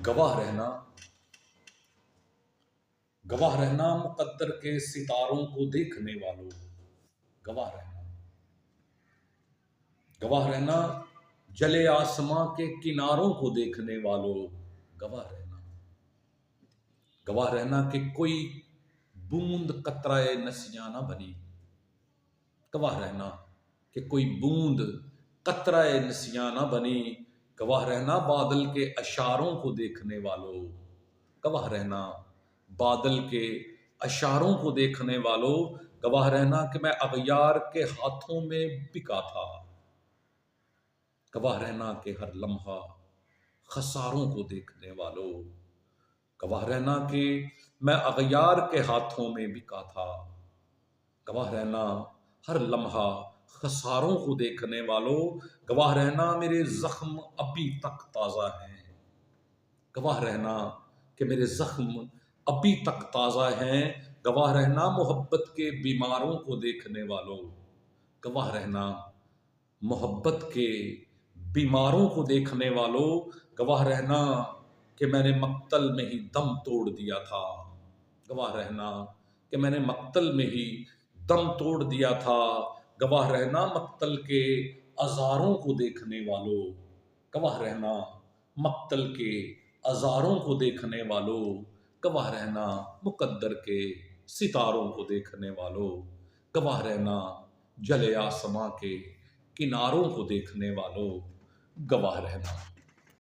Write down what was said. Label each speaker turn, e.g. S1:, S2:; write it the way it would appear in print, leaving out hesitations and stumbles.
S1: گواہ رہنا، گواہ رہنا مقدر کے ستاروں کو دیکھنے والوں، گواہ رہنا، گواہ رہنا جلے آسماں کے کناروں کو دیکھنے والوں، گواہ رہنا، گواہ رہنا کہ کوئی بوند قطرہ نسیاں نہ بنی، گواہ رہنا کہ کوئی بوند قطرہ نسیاں نہ بنی، گواہ رہنا بادل کے اشاروں کو دیکھنے والوں، گواہ رہنا بادل کے اشاروں کو دیکھنے والوں، گواہ رہنا کہ میں اغیار کے ہاتھوں میں بکا تھا، گواہ رہنا کہ ہر لمحہ خساروں کو دیکھنے والوں، گواہ رہنا کہ میں اغیار کے ہاتھوں میں بکا تھا، گواہ رہنا ہر لمحہ خساروں کو دیکھنے والوں، گواہ رہنا میرے زخم ابھی تک تازہ ہیں، گواہ رہنا کہ میرے زخم ابھی تک تازہ ہیں، گواہ رہنا محبت کے بیماروں کو دیکھنے والوں، گواہ رہنا محبت کے بیماروں کو دیکھنے والوں، گواہ رہنا کہ میں نے مقتل میں ہی دم توڑ دیا تھا، گواہ رہنا کہ میں نے مقتل میں ہی دم توڑ دیا تھا، گواہ رہنا مقتل کے ازاروں کو دیکھنے والوں، گواہ رہنا مقتل کے ازاروں کو دیکھنے والوں، گواہ رہنا مقدر کے ستاروں کو دیکھنے والوں، گواہ رہنا جلے آسماں کے کناروں کو دیکھنے والوں، گواہ رہنا۔